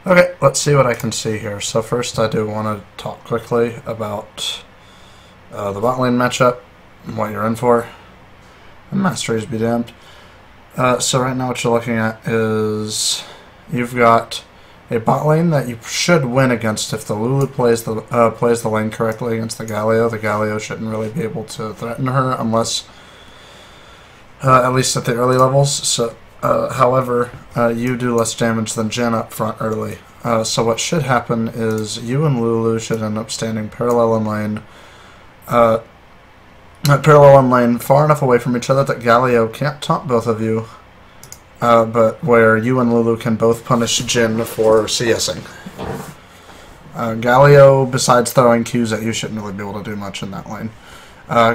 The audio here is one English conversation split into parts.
Okay, let's see what I can see here. So first I do want to talk quickly about the bot lane matchup and what you're in for. And masteries be damned. So right now what you're looking at is you've got a bot lane that you should win against if the Lulu plays the lane correctly against the Galio. The Galio shouldn't really be able to threaten her unless, at least at the early levels. So, however, you do less damage than Jen up front early. So what should happen is you and Lulu should end up standing parallel in lane. Far enough away from each other that Galio can't taunt both of you, but where you and Lulu can both punish Jin for CSing. Galio, besides throwing Qs at you, shouldn't really be able to do much in that lane.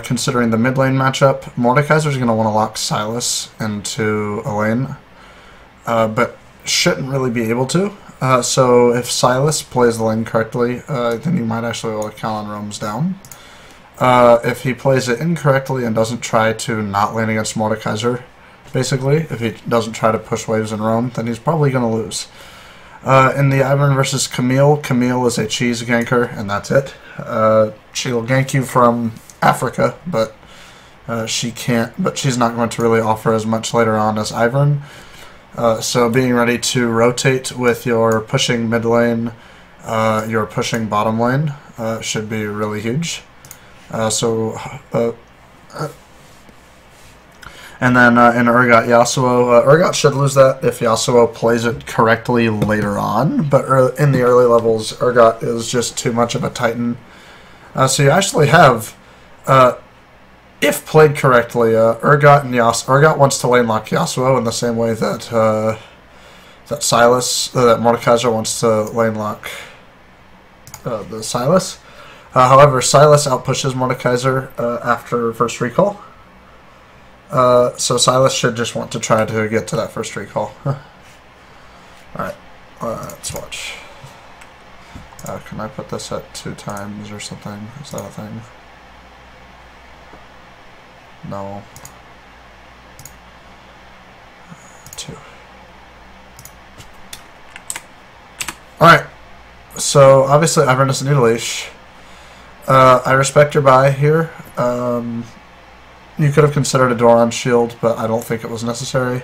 Considering the mid lane matchup, Mordekaiser's going to want to lock Silas into a lane, but shouldn't really be able to. So if Silas plays the lane correctly, then you might actually be able to count on roams down. If he plays it incorrectly and doesn't try to not lane against Mordekaiser, basically, if he doesn't try to push waves and roam, then he's probably going to lose. In the Ivern versus Camille, Camille is a cheese ganker, and that's it. She'll gank you from Africa, but she's not going to really offer as much later on as Ivern. So being ready to rotate with your pushing mid lane, your pushing bottom lane, should be really huge. And then in Urgot Yasuo, Urgot should lose that if Yasuo plays it correctly later on, but in the early levels, Urgot is just too much of a titan. So you actually have, if played correctly, Urgot wants to lane lock Yasuo in the same way that that Mordekaiser wants to lane lock the Silas. However, Silas outpushes Mordekaiser after first recall. So Silas should just want to try to get to that first recall. Alright, let's watch. Can I put this at 2 times or something? Is that a thing? No. 2. Alright, so obviously Ivern doesn't need a leash. I respect your buy here. You could have considered a Doran shield, but I don't think it was necessary.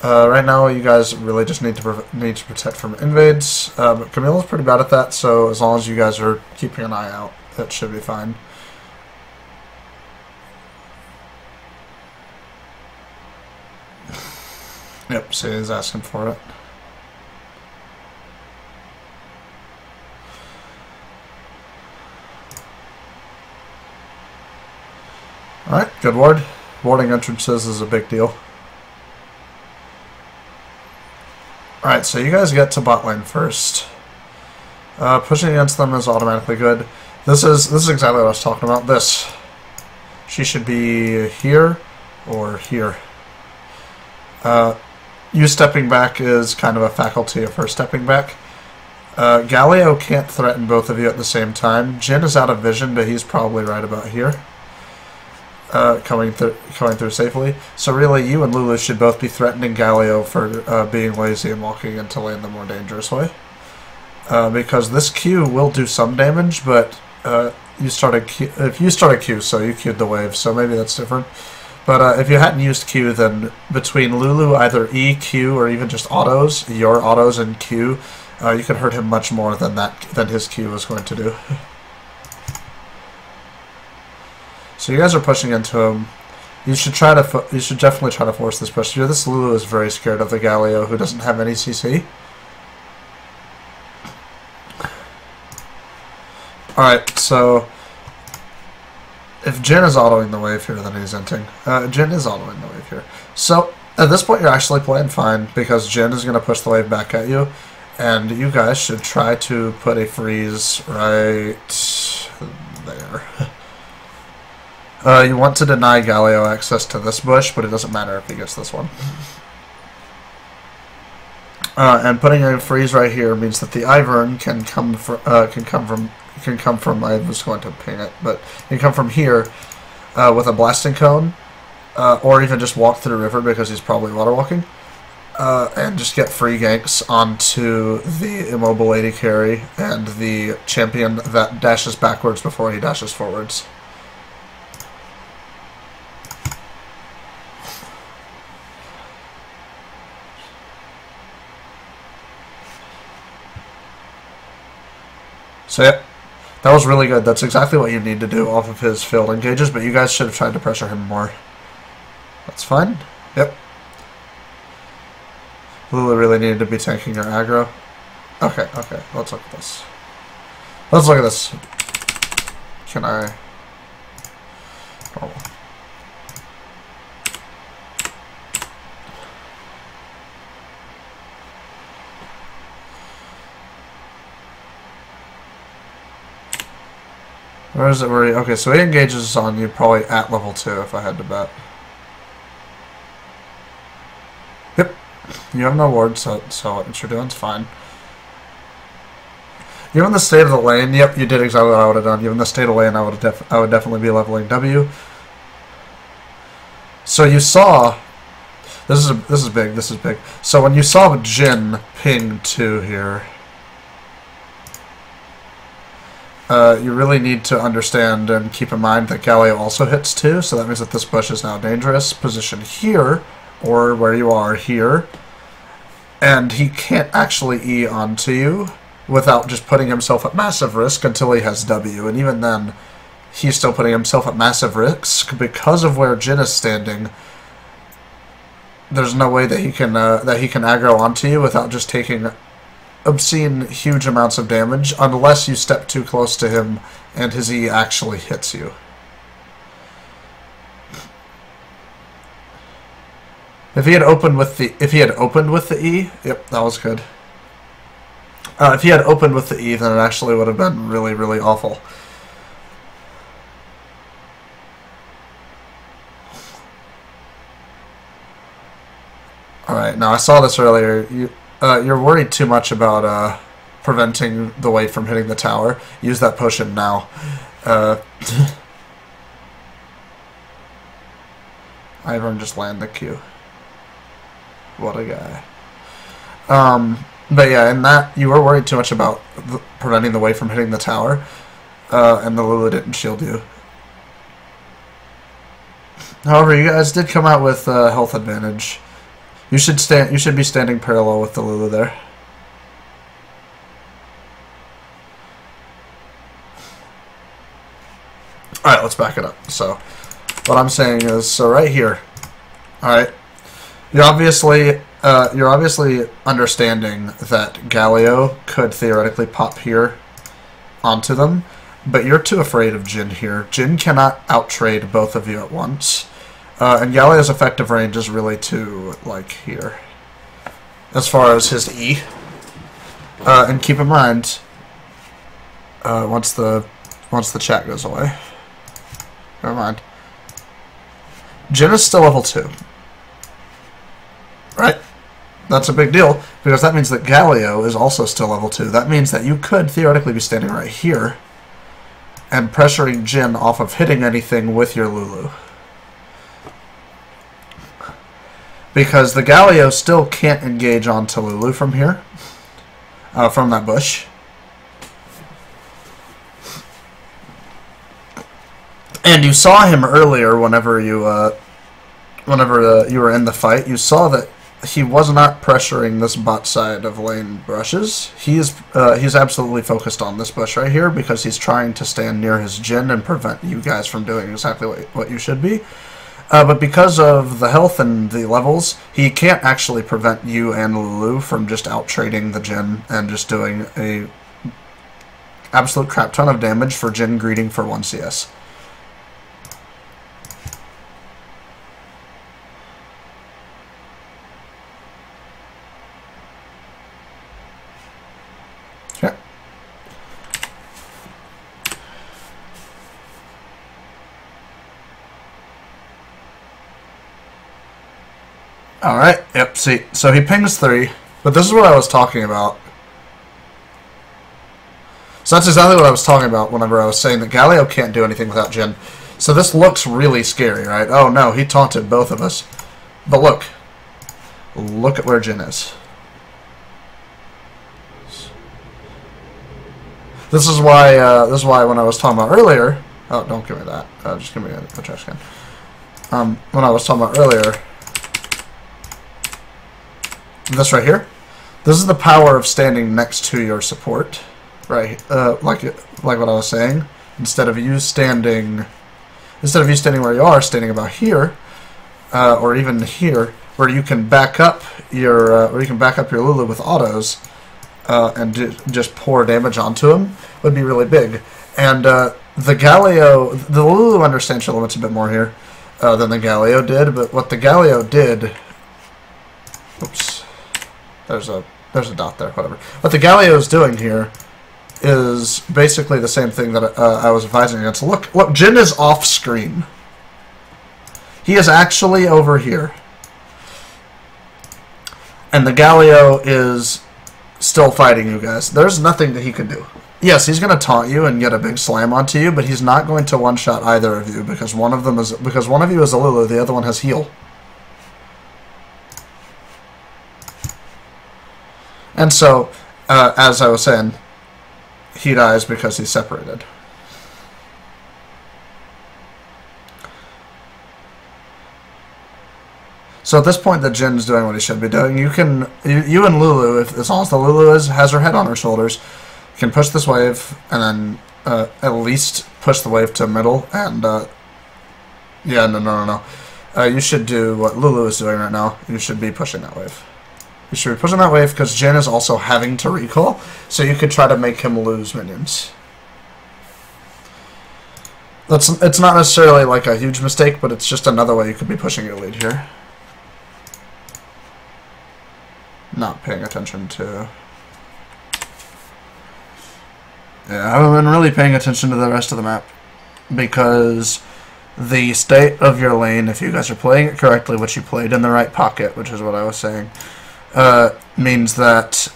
Right now, you guys really just need to protect from invades. But Camille's pretty bad at that, so as long as you guys are keeping an eye out, it should be fine. Yep, see, he's asking for it. Alright, good ward. Warding entrances is a big deal. Alright, so you guys get to bot lane first. Pushing against them is automatically good. This is exactly what I was talking about. This. She should be here or here. You stepping back is kind of a faculty of her stepping back. Galio can't threaten both of you at the same time. Jin is out of vision, but he's probably right about here. Coming through safely. So really, you and Lulu should both be threatening Galio for being lazy and walking into lane the more dangerous way. Because this Q will do some damage, but if you start a Q, so you Q'd the wave, so maybe that's different. But if you hadn't used Q, then between Lulu, either E, Q, or even just autos, your autos and Q, you could hurt him much more than his Q was going to do. So you guys are pushing into him. You should definitely try to force this push. This Lulu is very scared of the Galio, who doesn't have any CC. Alright, so if Jin is autoing the wave here, then he's inting. Jin is autoing the wave here. So at this point, you're actually playing fine because Jin is going to push the wave back at you, and you guys should try to put a freeze right there. You want to deny Galio access to this bush, but it doesn't matter if he gets this one. And putting a freeze right here means that the Ivern can come from. I was going to ping it, but can come from here with a blasting cone, or even just walk through the river because he's probably water walking. and just get free ganks onto the immobile AD carry and the champion that dashes backwards before he dashes forwards. So yeah, that was really good. That's exactly what you need to do off of his failed engages, but you guys should have tried to pressure him more. That's fine. Yep. Lulu really needed to be tanking your aggro. Okay, okay. Let's look at this. Let's look at this. Can I... Normal. Where is it? Where he, okay, so he engages on you probably at level 2 if I had to bet. Yep. You have no ward, so what you're doing's fine. Given the state of the lane, yep, you did exactly what I would have done. Given the state of the lane, I would definitely be leveling W. So you saw, this is big. So when you saw Jhin ping 2 here, you really need to understand and keep in mind that Galio also hits 2, so that means that this bush is now dangerous. Position here, or where you are here, and he can't actually E onto you without just putting himself at massive risk until he has W, and even then, he's still putting himself at massive risk because of where Jhin is standing. There's no way that he can aggro onto you without just taking obscene huge amounts of damage, unless you step too close to him and his E actually hits you. If he had opened with the E, yep, that was good. If he had opened with the E, then it actually would have been really, really awful. Alright, now I saw this earlier. You're worried too much about preventing the weight from hitting the tower. Use that potion now. Ivern just land the Q. What a guy. But yeah, in that, you were worried too much about preventing the weight from hitting the tower, and the Lulu didn't shield you. However, you guys did come out with health advantage. You should be standing parallel with the Lulu there. Alright, let's back it up. So, what I'm saying is, so right here, alright, you're obviously understanding that Galio could theoretically pop here onto them, but you're too afraid of Jhin here. Jhin cannot outtrade both of you at once. And Galio's effective range is really to, like, here, as far as his E. And keep in mind, once the chat goes away, never mind. Jhin is still level 2, right? That's a big deal, because that means that Galio is also still level 2. That means that you could theoretically be standing right here and pressuring Jhin off of hitting anything with your Lulu. Because the Galio still can't engage onto Lulu from here, from that bush. And you saw him earlier whenever you were in the fight. You saw that he was not pressuring this bot side of lane brushes. He's absolutely focused on this bush right here because he's trying to stand near his Jhin and prevent you guys from doing exactly what you should be. But because of the health and the levels, he can't actually prevent you and Lulu from just out-trading the Jhin and just doing a absolute crap ton of damage for Jhin greeting for 1 CS. Okay. Alright, yep, see, so he pings 3, but this is what I was talking about. So that's exactly what I was talking about whenever I was saying that Galio can't do anything without Jhin. So this looks really scary, right? Oh no, he taunted both of us. But look, look at where Jhin is. This is why when I was talking about earlier... Oh, don't give me that. Just give me a trash can. When I was talking about earlier... This right here. This is the power of standing next to your support. Right, like what I was saying. Instead of you standing where you are, standing about here, or even here, where you can back up your Lulu with autos, and just pour damage onto him, would be really big. And the Lulu understands your limits a bit more here than the Galio did. But what the Galio did, oops, there's a dot there. Whatever. What the Galio is doing here is basically the same thing that I was advising against. Look, Jhin is off screen. He is actually over here. And the Galio is still fighting you guys. There's nothing that he can do. Yes, he's going to taunt you and get a big slam onto you, but he's not going to one-shot either of you because one of you is a Lulu, the other one has heal. And so, as I was saying, he dies because he's separated. So at this point that Jin's doing what he should be doing, you and Lulu, as long as the Lulu has her head on her shoulders, can push this wave and then at least push the wave to middle and yeah, no. You should do what Lulu is doing right now. You should be pushing that wave. You should be pushing that wave because Jhin is also having to recall, so you could try to make him lose minions. It's not necessarily like a huge mistake, but it's just another way you could be pushing your lead here. Not paying attention to... Yeah, I haven't been really paying attention to the rest of the map because the state of your lane, if you guys are playing it correctly, which you played in the right pocket, which is what I was saying, means that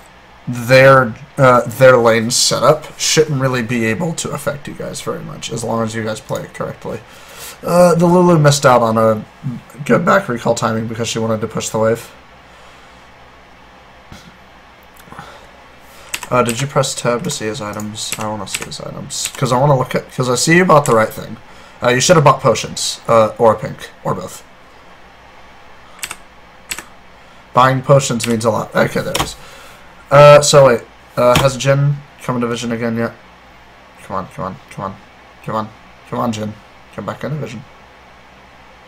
their lane setup shouldn't really be able to affect you guys very much as long as you guys play it correctly. The Lulu missed out on a good back recall timing because she wanted to push the wave. Did you press tab to see his items? I want to see his items because I want to look at, because I see you bought the right thing. You should have bought potions, or a pink, or both. Buying potions means a lot. Okay, there it is. So wait, has Jhin come into vision again yet? Come on, Jhin. Come back into vision.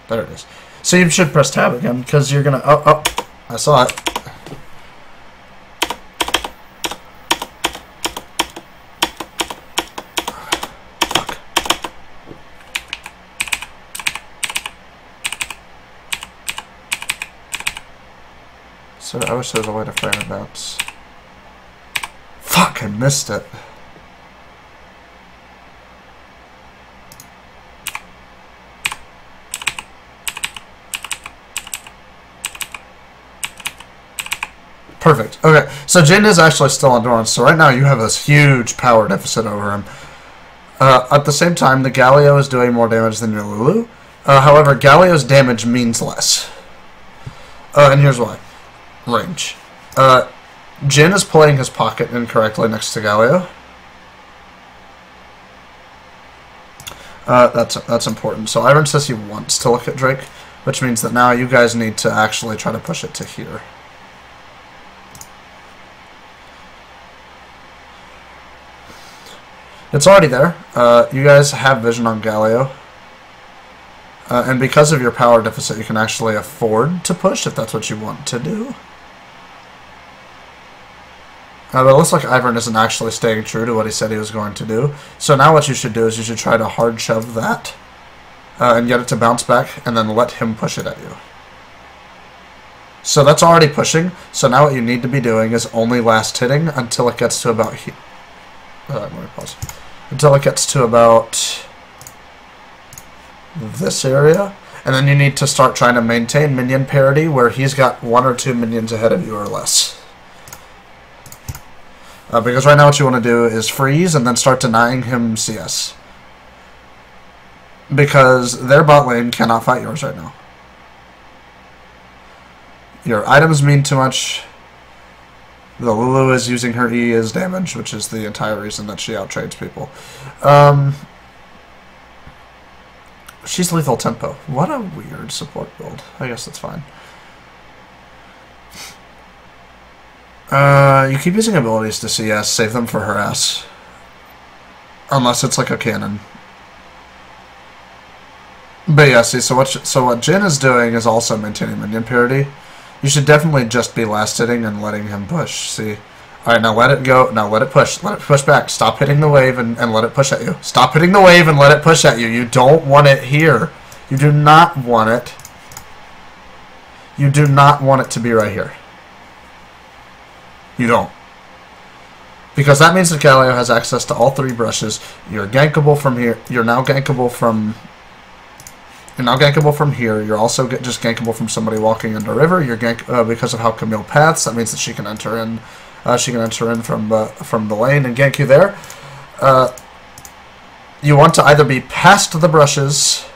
There it is. So you should press tab again, because you're gonna, oh, I saw it. So I wish there was a way to frame advance. Fuck, I missed it. Perfect. Okay, so Jhin is actually still on Dorrance, so right now you have this huge power deficit over him. At the same time, the Galio is doing more damage than your Lulu. However, Galio's damage means less. And here's why. Range. Jhin is playing his pocket incorrectly next to Galio. That's important. So Iron says he wants to look at Drake, which means that now you guys need to actually try to push it to here. It's already there. You guys have vision on Galio. And because of your power deficit, you can actually afford to push if that's what you want to do. But it looks like Ivern isn't actually staying true to what he said he was going to do. So now what you should do is you should try to hard shove that and get it to bounce back and then let him push it at you. So that's already pushing. So now what you need to be doing is only last hitting until it gets to about here. Let me pause. Until it gets to about this area. And then you need to start trying to maintain minion parity where he's got 1 or 2 minions ahead of you or less. Because right now what you want to do is freeze and then start denying him CS. Because their bot lane cannot fight yours right now. Your items mean too much. The Lulu is using her E as damage, which is the entire reason that she outtrades people. She's lethal tempo. What a weird support build. I guess that's fine. You keep using abilities to CS. Save them for harass. Unless it's like a cannon. But yeah, see, so what Jin is doing is also maintaining minion parity. You should definitely just be last hitting and letting him push. See? Alright, now let it go. Now let it push. Let it push back. Stop hitting the wave and let it push at you. Stop hitting the wave and let it push at you. You don't want it here. You do not want it. You do not want it to be right here. You don't. Because that means that Galio has access to all three brushes. You're gankable from here. You're now gankable from... You're now gankable from here. You're also just gankable from somebody walking into river. You're because of how Camille paths. That means that she can enter in. She can enter in from the lane and gank you there. You want to either be past the brushes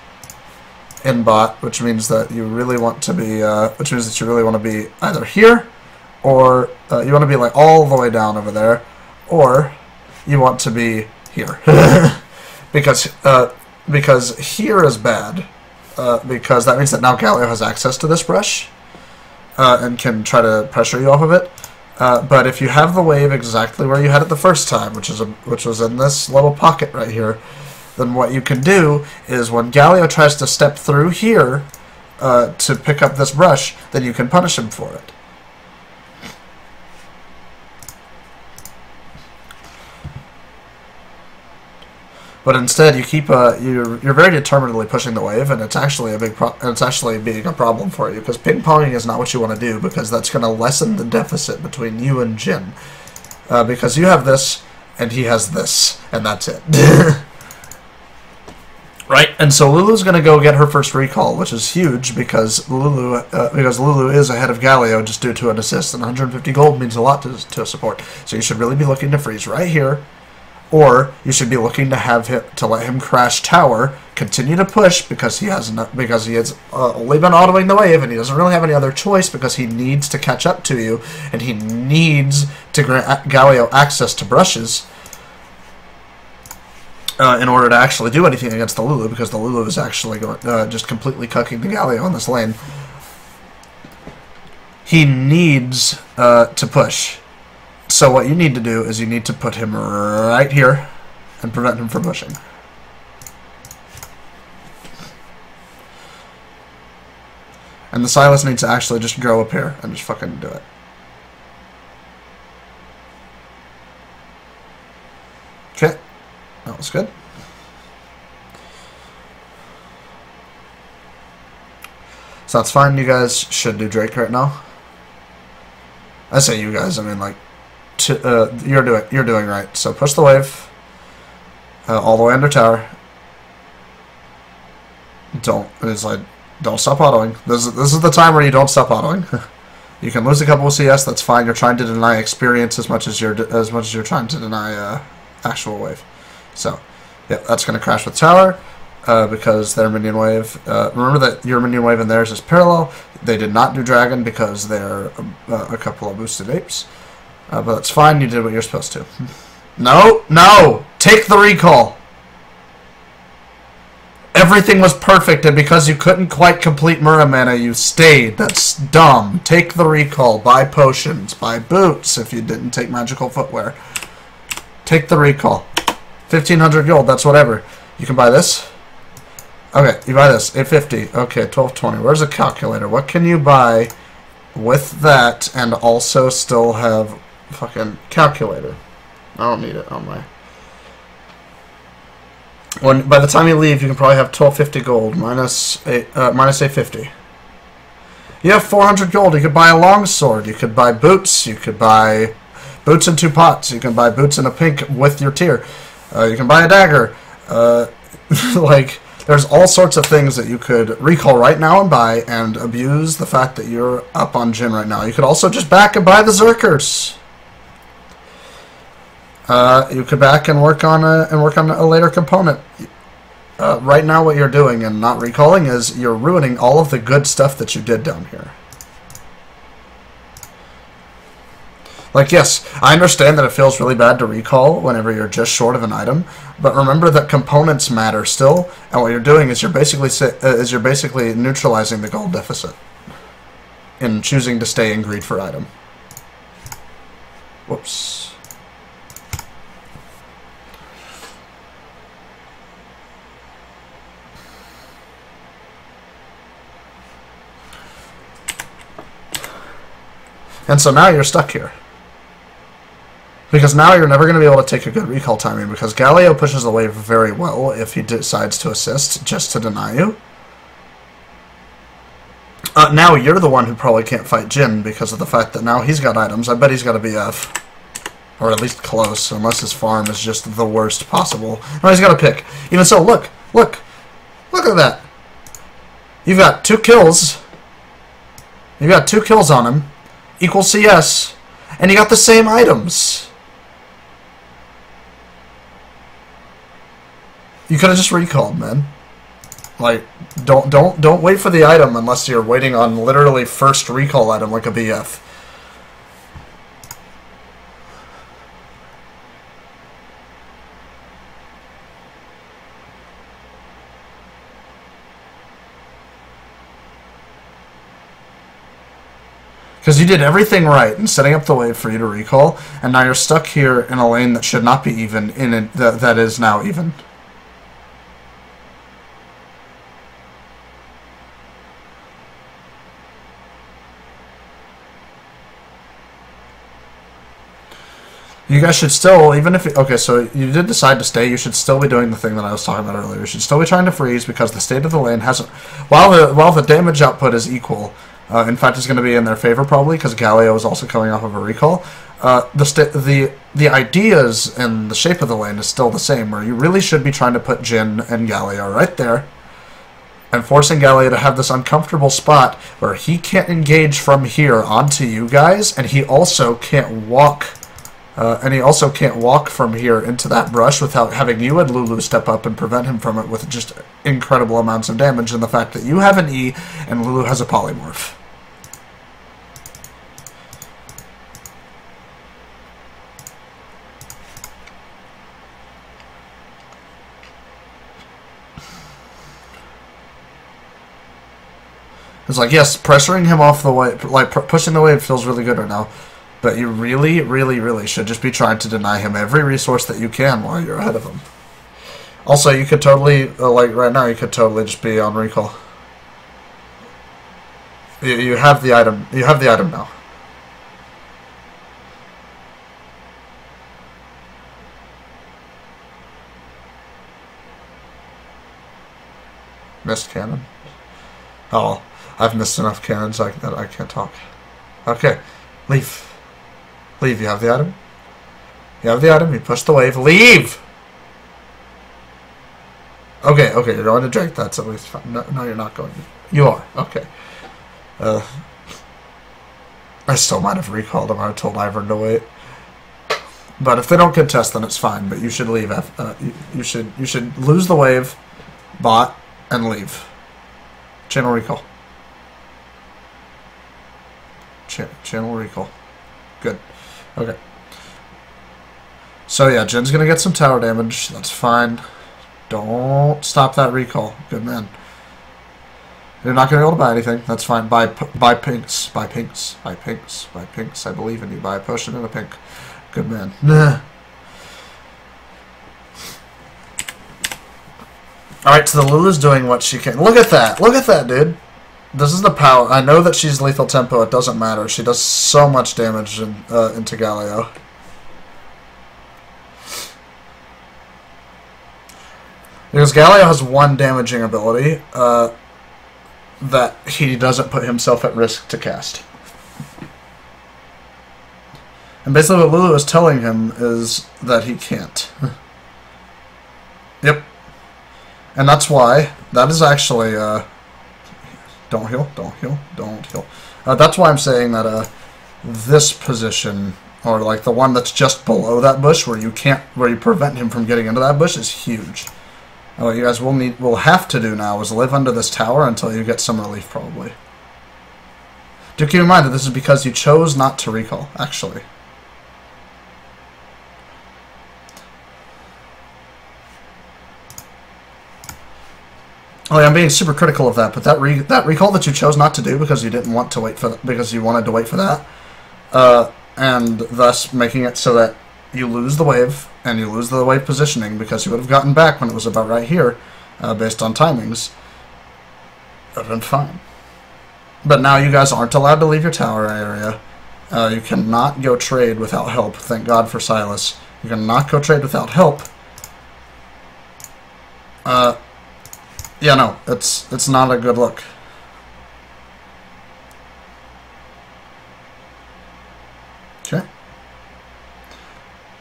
in bot, which means that you really want to be, either here, or you want to be like all the way down over there, or you want to be here, because here is bad, because that means that now Galio has access to this brush and can try to pressure you off of it. But if you have the wave exactly where you had it the first time, which was in this little pocket right here, then what you can do is when Galio tries to step through here to pick up this brush, then you can punish him for it. But instead, you keep you're very determinedly pushing the wave, and it's actually being a problem for you because ping ponging is not what you want to do because that's going to lessen the deficit between you and Jin. Because you have this, and he has this, and that's it. Right, and so Lulu's going to go get her first recall, which is huge because Lulu is ahead of Galio just due to an assist, and 150 gold means a lot to support. So you should really be looking to freeze right here. Or you should be looking to let him crash tower, continue to push because he has only been autoing the wave and he doesn't really have any other choice because he needs to catch up to you and he needs to grant Galio access to brushes in order to actually do anything against the Lulu because the Lulu is actually just completely cucking the Galio on this lane. He needs to push. So what you need to do is you need to put him right here and prevent him from pushing. And the Silas needs to actually just grow up here and just fucking do it. Okay. That was good. So that's fine. You guys should do Drake right now. I say you guys, I mean like you're doing right. So push the wave all the way under tower. Don't stop autoing. This is the time where you don't stop autoing. You can lose a couple of CS. That's fine. You're trying to deny experience as much as you're trying to deny actual wave. So yeah, that's going to crash with tower because their minion wave. Remember that your minion wave and theirs is parallel. They did not do dragon because they're a couple of boosted apes. But that's fine, you did what you're supposed to. No! Take the recall! Everything was perfect, and because you couldn't quite complete Muramana, you stayed. That's dumb. Take the recall. Buy potions. Buy boots if you didn't take magical footwear. Take the recall. 1,500 gold, that's whatever. You can buy this. Okay, you buy this. 850. Okay, 1220. Where's a calculator? What can you buy with that and also still have fucking calculator? I don't need it on my... By the time you leave, you can probably have 1250 gold minus 850. You have 400 gold. You could buy a longsword. You could buy boots. You could buy boots in 2 pots. You can buy boots in a pink with your tier. You can buy a dagger. Like, there's all sorts of things that you could recall right now and buy and abuse the fact that you're up on Jin right now. You could also just back and buy the Zerkers. You could back and work on a later component. Right now what you're doing and not recalling is you're ruining all of the good stuff that you did down here. Like, yes, I understand that it feels really bad to recall whenever you're just short of an item, but remember that components matter still, and what you're doing is you're basically neutralizing the gold deficit in choosing to stay in greed for item. Whoops. And so now you're stuck here. Because now you're never going to be able to take a good recall timing, because Galio pushes the wave very well if he decides to assist just to deny you. Now you're the one who probably can't fight Jin because of the fact that now he's got items. I bet he's got a BF. Or at least close, unless his farm is just the worst possible. No, he's got a pick. Even so, look! Look at that! You've got 2 kills. You've got 2 kills on him. Equal CS. And you got the same items. You could have just recalled, man. Like, don't wait for the item unless you're waiting on literally first recall item like a BF. Because you did everything right in setting up the wave for you to recall, and now you're stuck here in a lane that should not be even, that is now even. You guys should still, even if... Okay, so you did decide to stay, you should still be doing the thing that I was talking about earlier. You should still be trying to freeze, because the state of the lane hasn't... While the damage output is equal, in fact, it's going to be in their favor, probably, because Galio is also coming off of a recall. The ideas and the shape of the lane is still the same, where you really should be trying to put Jin and Galio right there, and forcing Galio to have this uncomfortable spot where he can't engage from here onto you guys, and he also can't walk... from here into that brush without having you and Lulu step up and prevent him from it with just incredible amounts of damage, and the fact that you have an E and Lulu has a polymorph. It's like, yes, pressuring him off the wave, like pushing the wave feels really good right now. But you really, really, really should just be trying to deny him every resource that you can while you're ahead of him. Also, you could totally, like right now, you could totally just be on recall. You have the item. You have the item now. Missed cannon. Oh, well, I've missed enough cannons that I can't talk. Okay, leave. Leave, you have the item? You have the item, you push the wave, leave! Okay, you're going to drink, that's at least fine. No, you're not going to. You are, okay. I still might have recalled him, I told Ivern to wait. But if they don't contest, then it's fine, but you should leave, you should lose the wave, bot, and leave. Channel recall. Channel recall. Good. Okay. So yeah, Jin's gonna get some tower damage. That's fine. Don't stop that recall. Good man. You're not gonna be able to buy anything. That's fine. Buy pinks. Buy pinks. Buy pinks. Buy pinks. I believe in you. Buy a potion and a pink. Good man. Alright, so the Lulu's doing what she can. Look at that. Look at that, dude. This is the power. I know that she's lethal tempo. It doesn't matter. She does so much damage into Galio. Because Galio has one damaging ability that he doesn't put himself at risk to cast. And basically what Lulu is telling him is that he can't. Yep. And that's why. That is actually... Don't heal, don't heal, don't heal. That's why I'm saying that this position, or like the one that's just below that bush, where you prevent him from getting into that bush, is huge. What you guys will have to do now is live under this tower until you get some relief, probably. Do keep in mind that this is because you chose not to recall, actually. Oh, yeah, I'm being super critical of that, but that recall that you chose not to do because you didn't want to wait for because you wanted to wait for that, and thus making it so that you lose the wave and you lose the wave positioning because you would have gotten back when it was about right here, based on timings. That would have been fine. But now you guys aren't allowed to leave your tower area. You cannot go trade without help. Thank God for Silas. You cannot go trade without help. Yeah, no, it's not a good look. Okay.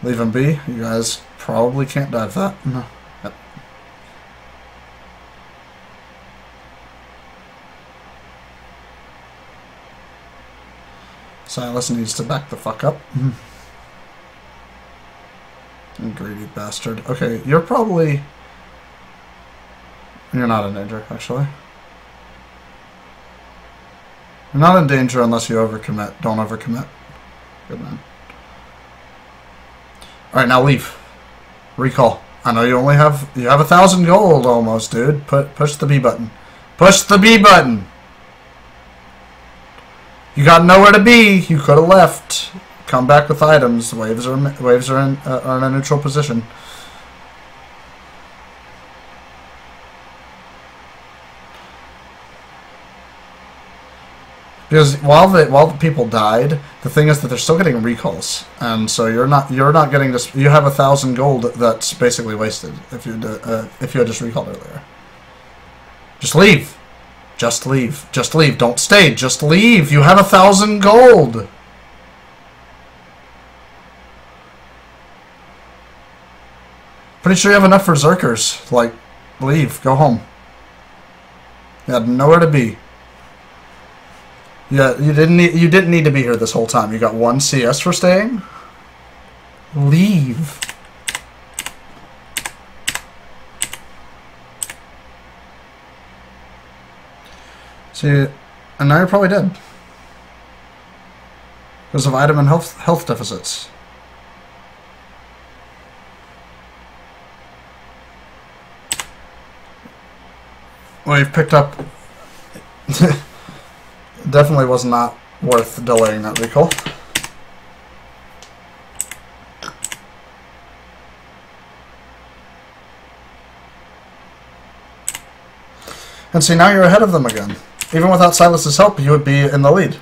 Leave him be. You guys probably can't dive that. No. Yep. Silas needs to back the fuck up. Greedy bastard. Okay, you're probably... You're not in danger, actually. You're not in danger unless you overcommit. Don't overcommit. Good man. Alright, now leave. Recall. I know you only have... You have 1,000 gold almost, dude. Push the B button. Push the B button! You got nowhere to be. You could have left. Come back with items. Waves are in a neutral position. Because while the people died, the thing is that they're still getting recalls, and so you're not getting this. You have 1,000 gold that's basically wasted if you had just recalled earlier. Just leave. Just leave. Just leave. Don't stay. Just leave. You have 1,000 gold. Pretty sure you have enough for Zerkers. Like, leave. Go home. You had nowhere to be. Yeah, you didn't need to be here this whole time. You got 1 CS for staying. Leave. See, and now you're probably dead because of item and health deficits. Well, you've picked up. Definitely was not worth delaying that recall. And see, now you're ahead of them again. Even without Silas's help, you would be in the lead.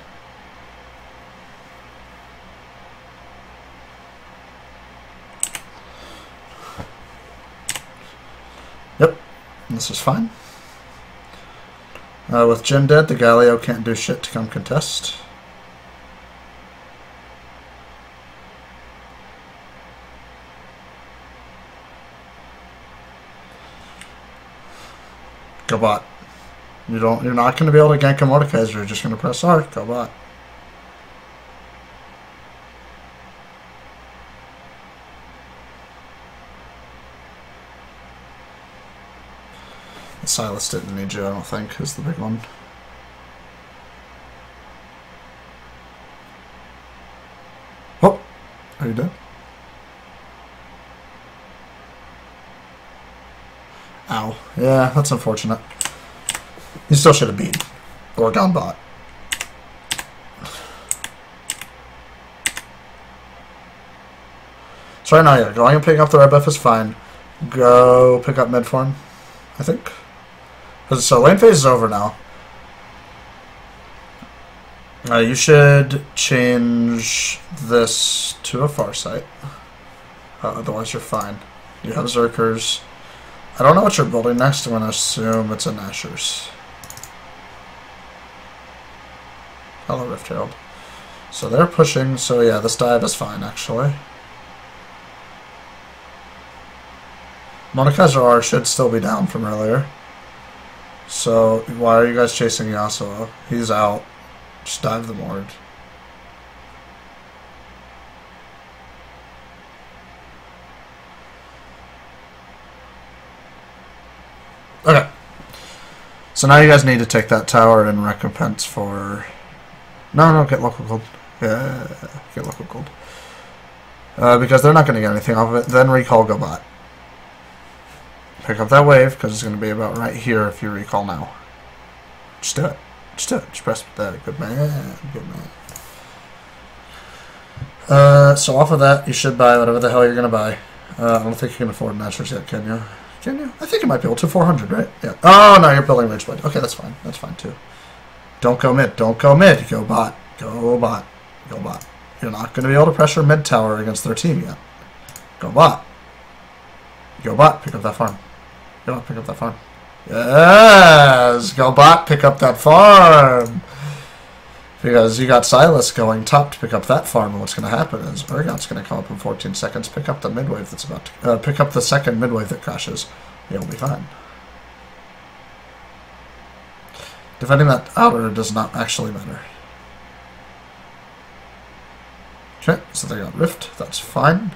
Yep, this is fine. With Jin dead, the Galio can't do shit to come contest. Go bot. You're not going to be able to gank a Mordekaiser. You're just going to press R. Go bot. Silas didn't need you, I don't think, is the big one. Oh! Are you dead? Ow. Yeah, that's unfortunate. You still should have beat. Or gone bot. So right now, yeah, going and picking up the red buff is fine. Go pick up mid form, I think. So lane phase is over now. You should change this to a Farsight. Otherwise you're fine. You have Zerkers. I don't know what you're building next. I'm going to assume it's a Nashor's. Hello, Rift Herald. So they're pushing. So yeah, this dive is fine, actually. Mordekaiser R should still be down from earlier. So, why are you guys chasing Yasuo? He's out. Just dive the Mord. Okay. So now you guys need to take that tower in recompense for... No, get local gold. Yeah, get local gold. Because they're not going to get anything off of it. Then recall go bot. Pick up that wave, because it's going to be about right here if you recall now. Just do it. Just do it. Just press that. Good man. Good man. So off of that, you should buy whatever the hell you're going to buy. I don't think you can afford Naturals yet, can you? Can you? I think you might be able to. 400, right? Yeah. Oh, no, you're building Rage Blade. Okay, that's fine. That's fine, too. Don't go mid. Don't go mid. Go bot. Go bot. Go bot. You're not going to be able to pressure mid tower against their team yet. Go bot. Go bot. Pick up that farm. Go bot. Pick up that farm. Yes! Go bot. Pick up that farm. Because you got Silas going top to pick up that farm, and what's going to happen is Urgot's going to come up in 14 seconds, pick up the mid wave that's about to... pick up the second mid wave that crashes. You'll be fine. Defending that outer does not actually matter. Okay, so they got Rift. That's fine.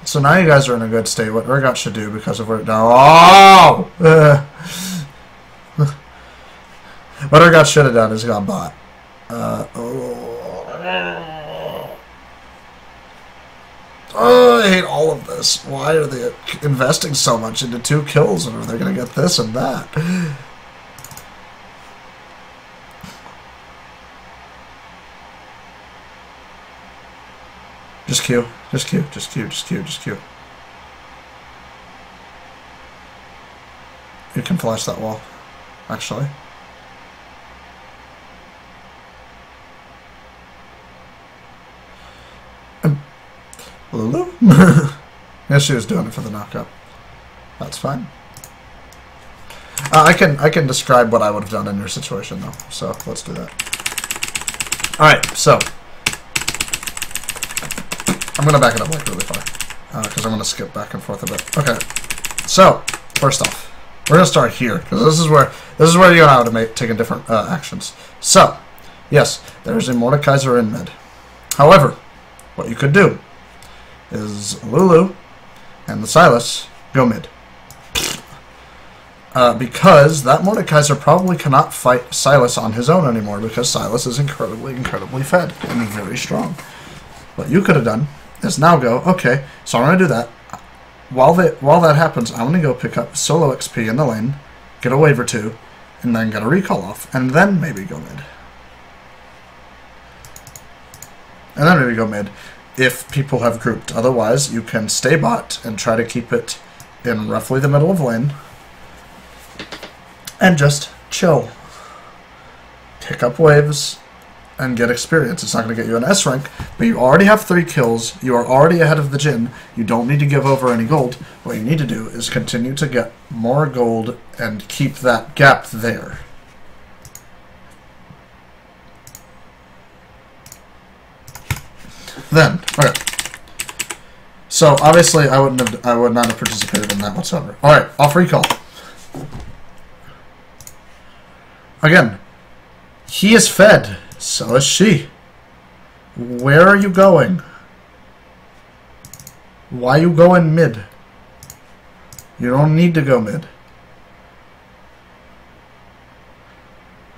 So now you guys are in a good state. What Urgot should do, because of where... Oh! What Urgot should have done is gone bot. Oh, I hate all of this. Why are they investing so much into 2 kills, and are they going to get this and that? Just Q. Just Q. Just Q. Just Q. Just Q. You can flash that wall, actually. Lulu? Yeah, she was doing it for the knockout. That's fine. I can describe what I would have done in your situation, though. So let's do that. All right, so I'm gonna back it up like really far because I'm gonna skip back and forth a bit. Okay, so first off, we're gonna start here because this is where you and I would have taken different actions. So yes, there's a Mordekaiser in mid. However, what you could do is Lulu and the Silas go mid. Because that Mordekaiser probably cannot fight Silas on his own anymore because Silas is incredibly, incredibly fed and very strong. What you could have done is now go, okay, so I'm going to do that. While that happens, I'm going to go pick up solo XP in the lane, get a wave or 2, and then get a recall off, and then maybe go mid. And then maybe go mid if people have grouped. Otherwise, you can stay bot and try to keep it in roughly the middle of lane and just chill. Pick up waves and get experience. It's not going to get you an S rank, but you already have 3 kills. You are already ahead of the Jhin. You don't need to give over any gold. What you need to do is continue to get more gold and keep that gap there. Then, okay. So obviously, I would not have participated in that whatsoever. All right, off recall. Again, he is fed. So is she. Where are you going? Why you going mid? You don't need to go mid.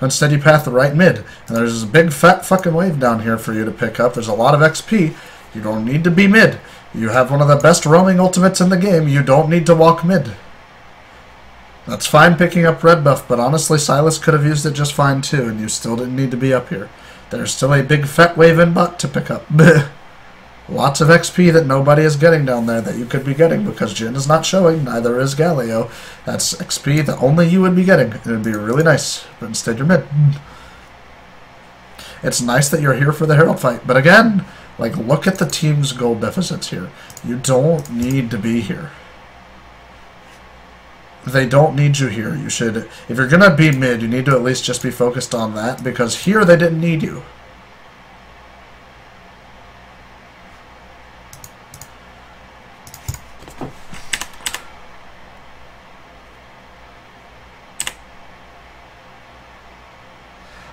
Instead, you path the right mid. And there's this big fat fucking wave down here for you to pick up. There's a lot of XP. You don't need to be mid. You have one of the best roaming ultimates in the game. You don't need to walk mid. That's fine picking up red buff, but honestly, Silas could have used it just fine too, and you still didn't need to be up here. There's still a big fat wave in bot to pick up. Lots of XP that nobody is getting down there that you could be getting because Jhin is not showing, neither is Galio. That's XP that only you would be getting. It would be really nice, but instead you're mid. It's nice that you're here for the Herald fight, but again, like, look at the team's gold deficits here. You don't need to be here. They don't need you here. You should, if you're going to be mid, you need to at least just be focused on that because here they didn't need you.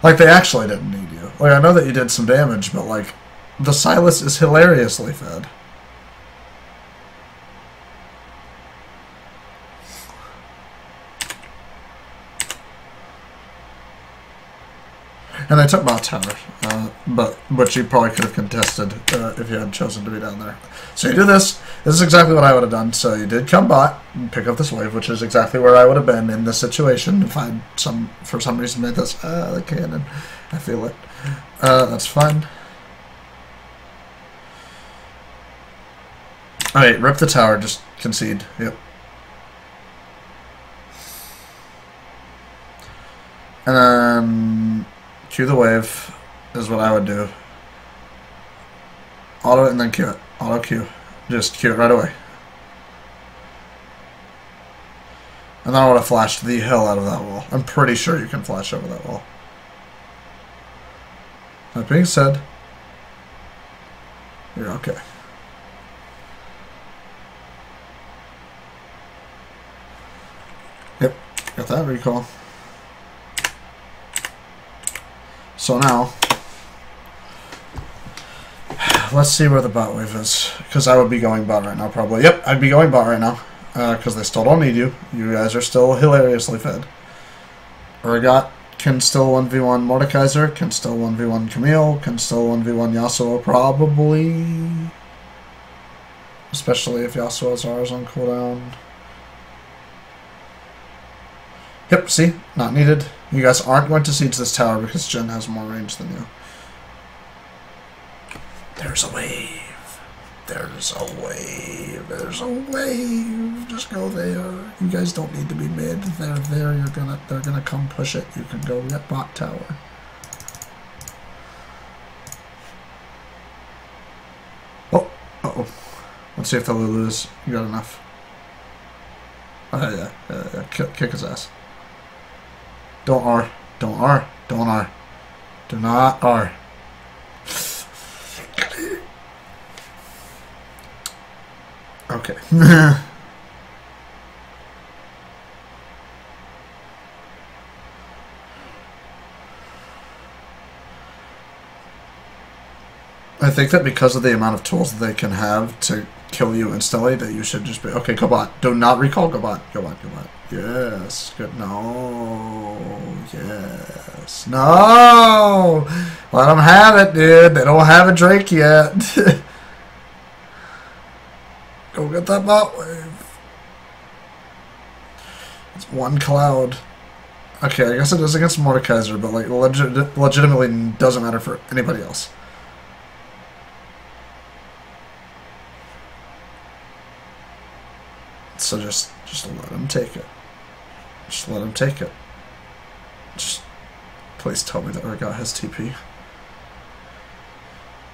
Like, they actually didn't need you. Like, I know that you did some damage, but, like, the Silas is hilariously fed. And they took bot tower, which you probably could have contested if you had chosen to be down there. So you do this. This is exactly what I would have done. So you did come bot and pick up this wave, which is exactly where I would have been in this situation if I for some reason made this. The cannon. I feel it. That's fine. Alright, rip the tower. Just concede. Yep. And then Q the wave is what I would do. Auto it and then Q it. Auto Q. Just Q it right away. And then I would have flashed the hell out of that wall. I'm pretty sure you can flash over that wall. That being said, you're okay. Yep, got that recall. So now, let's see where the bot wave is. Because I would be going bot right now, probably. Yep, I'd be going bot right now. Because they still don't need you. You guys are still hilariously fed. Urgot can still 1v1 Mordekaiser, can still 1v1 Camille, can still 1v1 Yasuo, probably. Especially if Yasuo's R's on cooldown. Yep, see? Not needed. You guys aren't going to siege this tower because Jen has more range than you. There's a wave. There's a wave. There's a wave. Just go there. You guys don't need to be mid. They're there. They're gonna come push it. You can go get bot tower. Oh, uh-oh. Let's see if the Lulu's. You got enough. Oh yeah. Kick his ass. Don't R. Don't R. Don't R. Do not R. Okay. I think that because of the amount of tools that they can have to kill you instantly, that you should just be okay. Go bot. Do not recall. Go bot. Go bot. Go bot. Yes. Good. No. Yes. No. Let them have it, dude. They don't have a Drake yet. Go get that bot wave. It's one cloud. Okay, I guess it is against Mordekaiser, but like legitimately doesn't matter for anybody else. So just let him take it. Just let him take it. Just please tell me that Urgot has TP.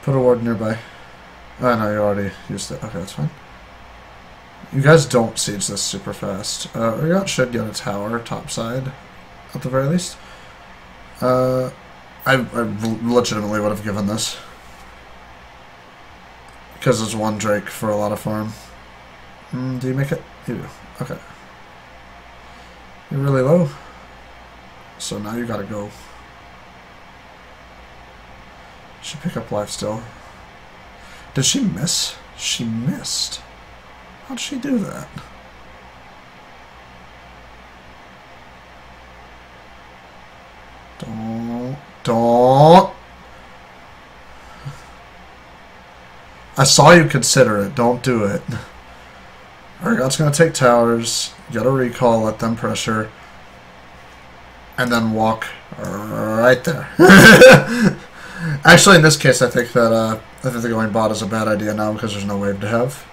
Put a ward nearby. Oh no, you already used it. Okay, that's fine. You guys don't siege this super fast. Urgot should get a tower topside, at the very least. I legitimately would have given this. Because it's one Drake for a lot of farm. Do you make it? You do. Okay. You're really low. So now you gotta go. She pick up life still. Did she miss? She missed. How'd she do that? Don't. I saw you consider it. Don't do it. Urgot's gonna take towers, get a recall, let them pressure, and then walk right there. Actually, in this case, I think that the going bot is a bad idea now because there's no wave to have.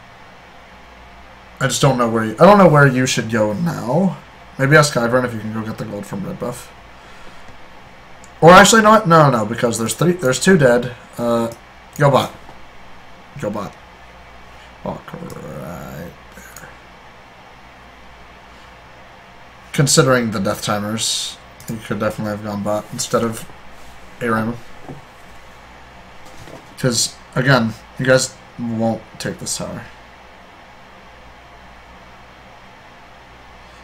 I just don't know where I don't know where you should go now. Maybe ask Ivern if you can go get the gold from red buff. Or actually, no, because there's two dead. Go bot. Go bot. Walk right there. Considering the death timers, you could definitely have gone bot instead of ARAM. Because, again, you guys won't take this tower.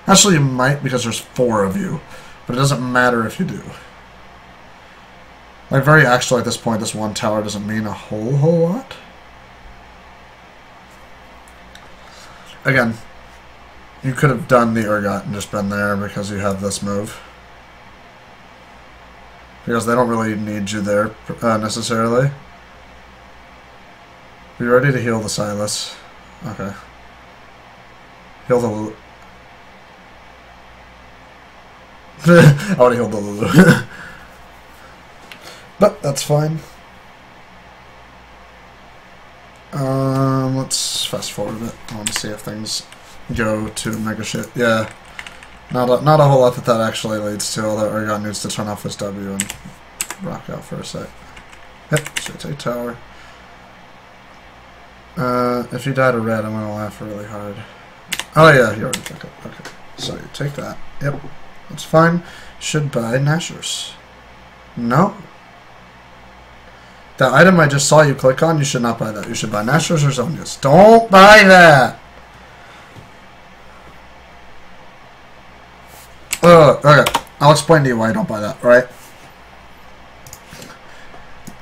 Actually, you might because there's 4 of you, but it doesn't matter if you do. Like, very actually at this point, this one tower doesn't mean a whole lot. Again, you could have done the Urgot and just been there because you have this move. Because they don't really need you there necessarily. Are you ready to heal the Silas? Okay. Heal the Lulu. I already healed the Lulu. But that's fine. Let's fast forward a bit. I want to see if things go to mega shit. Yeah. Not a whole lot that actually leads to, although Urgot needs to turn off his W and rock out for a sec. Yep, should take tower. If you die to red, I'm gonna laugh really hard. Oh yeah, you already took it. Okay. So you take that. Yep. That's fine. Should buy Nashers. No. That item I just saw you click on, you should not buy that. You should buy Nashers or Zonias. Don't buy that! Okay. I'll explain to you why I don't buy that, right?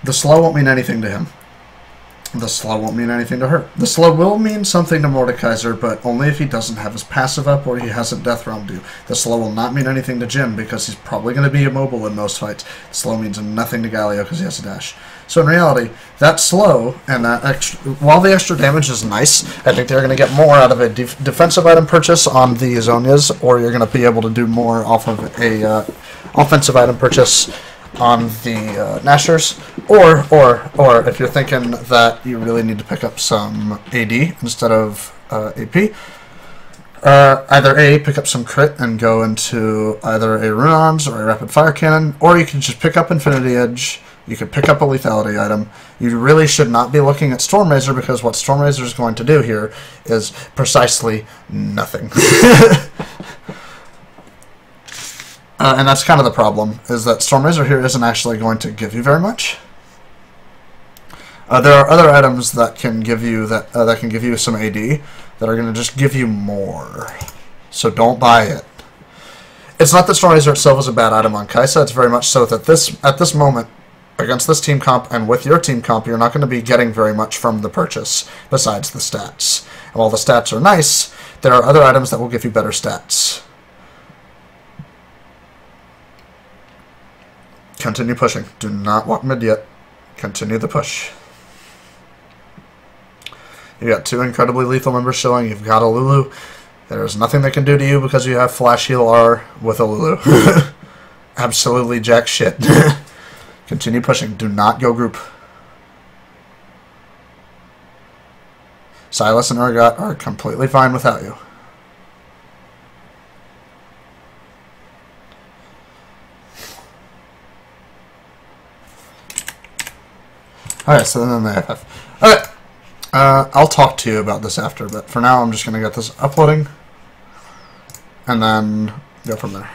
The slow won't mean anything to him. The slow won't mean anything to her. The slow will mean something to Mordekaiser, but only if he doesn't have his passive up or he hasn't Death Realmed you. The slow will not mean anything to Jin because he's probably going to be immobile in most fights. The slow means nothing to Galio because he has a dash. So in reality, that slow and that extra, while the extra damage is nice, I think they're going to get more out of a defensive item purchase on the Zonias, or you're going to be able to do more off of a offensive item purchase on the Nashers, or if you're thinking that you really need to pick up some AD instead of AP, either A, pick up some crit and go into either a Rune Arms or a Rapid Fire Cannon, or you can just pick up Infinity Edge, you could pick up a lethality item. You really should not be looking at Storm Razor because what Storm Razor is going to do here is precisely nothing. And that's kind of the problem, is that Storm Razor here isn't actually going to give you very much. There are other items that can give you that can give you some AD that are going to just give you more. So don't buy it. It's not that Storm Razor itself is a bad item on Kaisa. It's very much so that at this moment, against this team comp and with your team comp, you're not going to be getting very much from the purchase besides the stats. And while the stats are nice, there are other items that will give you better stats. Continue pushing. Do not walk mid yet. Continue the push. You got two incredibly lethal members showing. You've got a Lulu. There's nothing they can do to you because you have Flash Heal R with a Lulu. Absolutely jack shit. Continue pushing. Do not go group. Silas and Urgot are completely fine without you. Alright, so then they have. Okay. I'll talk to you about this after, but for now I'm just going to get this uploading and then go from there.